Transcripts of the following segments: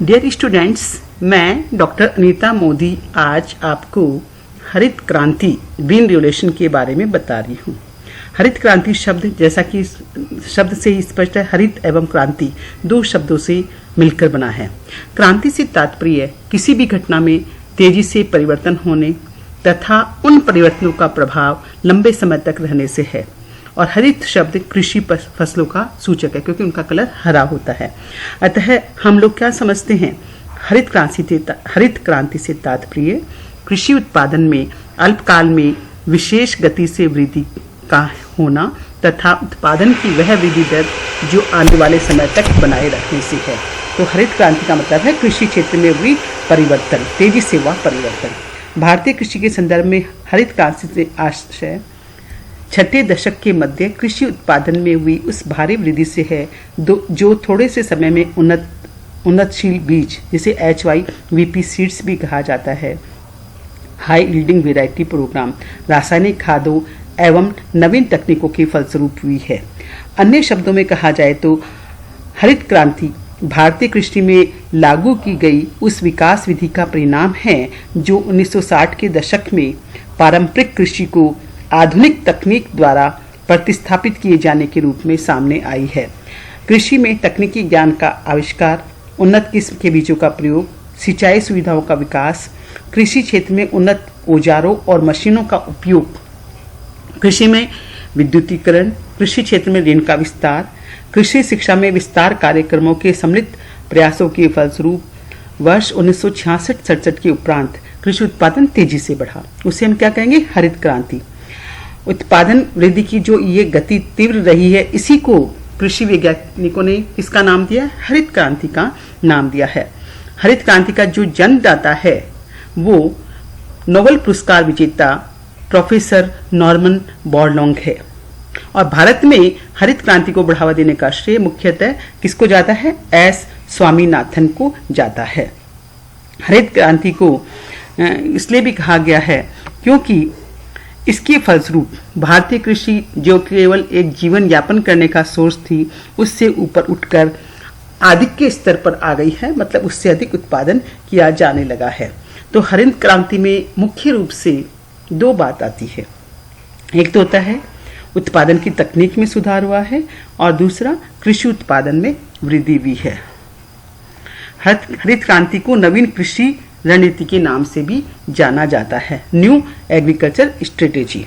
Dear students, मैं doctor Anita Modi आज आपको हरित क्रांति ग्रीन रिवोल्यूशन के बारे में बता रही हूँ। हरित क्रांति शब्द जैसा कि शब्द से ही स्पष्ट है, हरित एवं क्रांति दो शब्दों से मिलकर बना है। क्रांति से तात्पर्य किसी भी घटना में तेजी से परिवर्तन होने तथा उन परिवर्तनों का प्रभाव लंबे समय तक रहने से है। और हरित शब्द कृषि फसलों का सूचक है क्योंकि उनका कलर हरा होता है। अतः हम लोग क्या समझते हैं, हरित क्रांति से तात्पर्य कृषि उत्पादन में अल्पकाल में विशेष गति से वृद्धि का होना तथा उत्पादन की वह वृद्धि दर जो आने वाले समय तक बनाए रखने से है। तो हरित क्रांति का मतलब है कृषि क्षेत्र में हुई परिवर्तन, तेजी से हुआ परिवर्तन। भारतीय कृषि के संदर्भ में हरित क्रांति से आशय छठे दशक के मध्य कृषि उत्पादन में हुई उस भारी वृद्धि से है जो थोड़े से समय में उन्नतशील बीज जिसे HYVP सीड्स भी कहा जाता है, हाई यील्डिंग वेराइटी प्रोग्राम, रासायनिक खादों एवं नवीन तकनीकों के फलस्वरूप हुई है। अन्य शब्दों में कहा जाए तो हरित क्रांति भारतीय कृषि में लागू की गई उस विकास विधि का परिणाम है जो 1960 के दशक में पारंपरिक कृषि को आधुनिक तकनीक द्वारा प्रतिस्थापित किए जाने के रूप में सामने आई है। कृषि में तकनीकी ज्ञान का आविष्कार, उन्नत किस्म के बीजों का प्रयोग, सिंचाई सुविधाओं का विकास, कृषि क्षेत्र में उन्नत औजारों और मशीनों का उपयोग, कृषि में विद्युतीकरण, कृषि क्षेत्र में ऋण का विस्तार, कृषि शिक्षा में विस्तार कार्यक्रमों के सम्मिलित प्रयासों के फलस्वरूप वर्ष 1966-67 के उपरांत कृषि उत्पादन तेजी से बढ़ा। उसे हम क्या कहेंगे, हरित क्रांति। उत्पादन वृद्धि की जो ये गति तीव्र रही है, इसी को कृषि वैज्ञानिकों ने किसका नाम दिया, हरित क्रांति का नाम दिया है। हरित क्रांति का जो जन्मदाता है वो नोबेल पुरस्कार विजेता प्रोफेसर नॉर्मन बोरलॉन्ग है। और भारत में हरित क्रांति को बढ़ावा देने का श्रेय मुख्यतः किसको जाता है, एस स्वामीनाथन को जाता है। हरित क्रांति को इसलिए भी कहा गया है क्योंकि इसके फलस्वरूप भारतीय कृषि जो केवल एक जीवन यापन करने का सोर्स थी, उससे ऊपर उठकर आधिक्य स्तर पर आ गई है, मतलब उससे अधिक उत्पादन किया जाने लगा है। तो हरित क्रांति में मुख्य रूप से दो बात आती है, एक तो होता है उत्पादन की तकनीक में सुधार हुआ है और दूसरा कृषि उत्पादन में वृद्धि हुई है। हरित क्रांति को नवीन कृषि रणनीति के नाम से भी जाना जाता है, न्यू एग्रीकल्चर स्ट्रेटेजी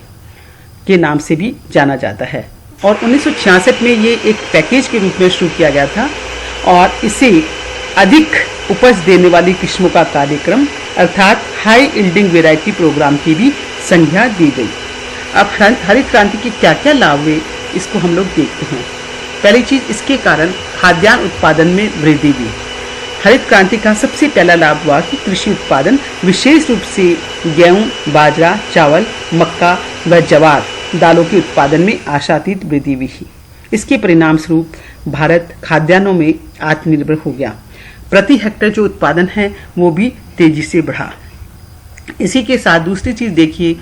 के नाम से भी जाना जाता है। और 1966 में ये एक पैकेज के रूप में शुरू किया गया था और इसे अधिक उपज देने वाली किस्मों का कार्यक्रम अर्थात हाई यील्डिंग वेराइटी प्रोग्राम की भी संज्ञा दी गई। अब हरित क्रांति के क्या क्या लाभ हुए इसको हम लोग देखते हैं। पहली चीज, इसके कारण खाद्यान्न उत्पादन में वृद्धि हुई। हरित क्रांति का सबसे पहला लाभ हुआ कि कृषि उत्पादन विशेष रूप से गेहूं, बाजरा, चावल, मक्का व ज्वार दालों के उत्पादन में आशातीत वृद्धि हुई। इसके परिणाम स्वरूप भारत खाद्यान्नों में आत्मनिर्भर हो गया। प्रति हेक्टेयर जो उत्पादन है वो भी तेजी से बढ़ा। इसी के साथ दूसरी चीज देखिए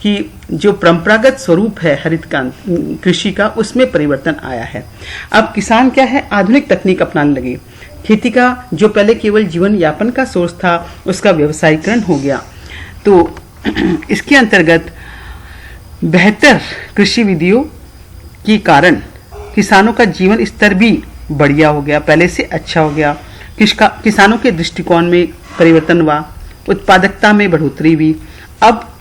कि जो परंपरागत स्वरूप है हरित कृषि का, उसमें परिवर्तन आया है। अब किसान क्या है, आधुनिक तकनीक अपनाने लगे। खेती का जो पहले केवल जीवन यापन का सोर्स था उसका व्यवसायीकरण हो गया। तो इसके अंतर्गत बेहतर कृषि विधियों के कारण किसानों का जीवन स्तर भी बढ़िया हो गया, पहले से अच्छा हो गया। किसानों के दृष्टिकोण में परिवर्तन हुआ, उत्पादकता में बढ़ोतरी हुई। अब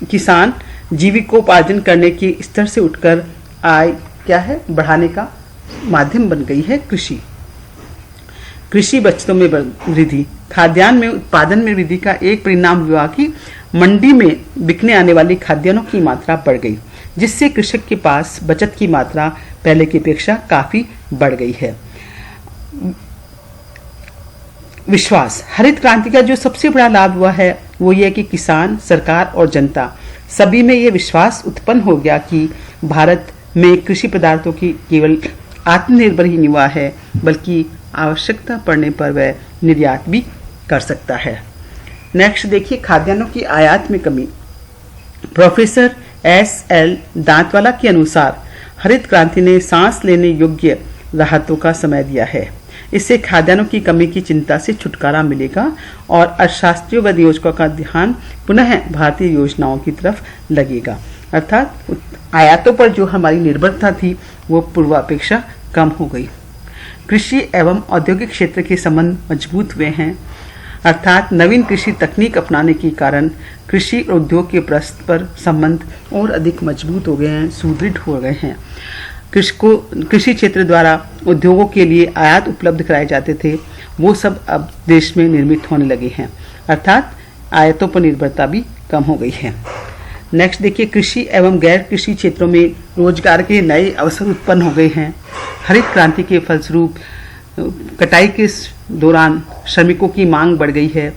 किसान जीविकोपार्जन करने के स्तर से उठकर आय क्या है बढ़ाने का माध्यम बन गई है कृषि बचतों में वृद्धि। खाद्यान्न में उत्पादन में वृद्धि का एक परिणाम हुआ कि मंडी में बिकने आने वाली खाद्यान्नों की मात्रा बढ़ गई, जिससे कृषक के पास बचत की मात्रा पहले की अपेक्षा काफी बढ़ गई है। विश्वास, हरित क्रांति का जो सबसे बड़ा लाभ हुआ है वो ये कि किसान, सरकार और जनता सभी में ये विश्वास उत्पन्न हो गया कि भारत में कृषि पदार्थों की केवल आत्मनिर्भर ही नहीं हुआ है बल्कि आवश्यकता पड़ने पर वह निर्यात भी कर सकता है। नेक्स्ट देखिए, खाद्यान्नों की आयात में कमी। प्रोफेसर SL दांतवाला के अनुसार हरित क्रांति ने सांस लेने योग्य राहतों का समय दिया है। इससे खाद्यान्नों की कमी की चिंता से छुटकारा मिलेगा और अर्थशास्त्रियों व नियोजकों का ध्यान पुनः भारतीय योजनाओं की तरफ लगेगा। अर्थात आयातों पर जो हमारी निर्भरता थी वो पूर्वापेक्षा कम हो गई। कृषि एवं औद्योगिक क्षेत्र के संबंध मजबूत हुए हैं, अर्थात नवीन कृषि तकनीक अपनाने के कारण कृषि और उद्योग के परस्पर संबंध और अधिक मजबूत हो गए हैं, सुदृढ़ हो गए हैं। कृषि क्षेत्र द्वारा उद्योगों के लिए आयात उपलब्ध कराए जाते थे, वो सब अब देश में निर्मित होने लगे हैं, अर्थात आयातों पर निर्भरता भी कम हो गई है। नेक्स्ट देखिए, कृषि एवं गैर कृषि क्षेत्रों में रोजगार के नए अवसर उत्पन्न हो गए हैं। हरित क्रांति के फलस्वरूप कटाई के दौरान श्रमिकों की मांग बढ़ गई है।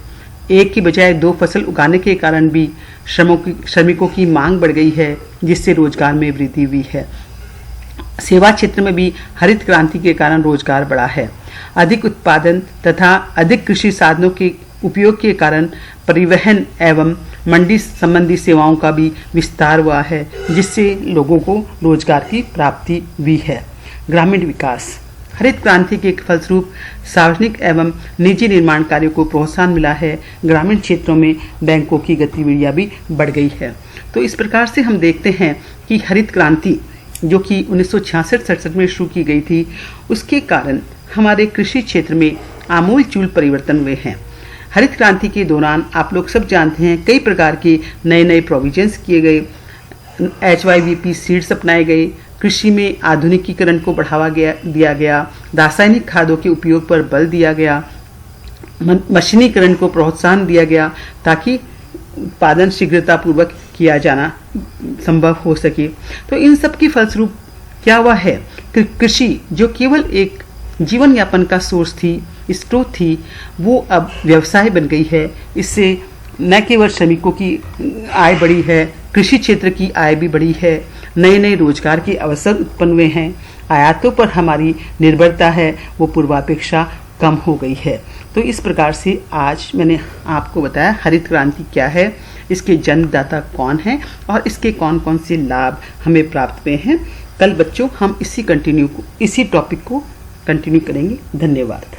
एक की बजाय 2 फसल उगाने के कारण भी श्रमिकों की मांग बढ़ गई है, जिससे रोजगार में वृद्धि हुई है। सेवा क्षेत्र में भी हरित क्रांति के कारण रोजगार बढ़ा है। अधिक उत्पादन तथा अधिक कृषि साधनों के उपयोग के कारण परिवहन एवं मंडी संबंधी सेवाओं का भी विस्तार हुआ है, जिससे लोगों को रोजगार की प्राप्ति हुई है। ग्रामीण विकास, हरित क्रांति के फलस्वरूप सार्वजनिक एवं निजी निर्माण कार्यों को प्रोत्साहन मिला है। ग्रामीण क्षेत्रों में बैंकों की गतिविधियां भी बढ़ गई है। तो इस प्रकार से हम देखते हैं कि हरित क्रांति जो कि 1966-67 में शुरू की गई थी, उसके कारण हमारे कृषि क्षेत्र में आमूल-चूल परिवर्तन हुए हैं। हरित क्रांति के दौरान आप लोग सब जानते हैं कई प्रकार के नए नए प्रोविजंस किए गए, HYVP सीड्स अपनाए गए, कृषि में आधुनिकीकरण को बढ़ावा दिया गया, रासायनिक खादों के उपयोग पर बल दिया गया, मशीनीकरण को प्रोत्साहन दिया गया ताकि उत्पादन शीघ्रतापूर्वक किया जाना संभव हो सके। तो इन सब की फलस्वरूप क्या हुआ है कि कृषि जो केवल एक जीवन यापन का सोर्स थी, स्रोत थी, वो अब व्यवसाय बन गई है। इससे न केवल श्रमिकों की आय बढ़ी है, कृषि क्षेत्र की आय भी बढ़ी है, नए नए रोजगार के अवसर उत्पन्न हुए हैं, आयातों पर हमारी निर्भरता है वो पूर्वापेक्षा कम हो गई है। तो इस प्रकार से आज मैंने आपको बताया हरित क्रांति क्या है, इसके जन्मदाता कौन है और इसके कौन कौन से लाभ हमें प्राप्त हुए हैं। कल बच्चों हम इसी टॉपिक को कंटिन्यू करेंगे। धन्यवाद।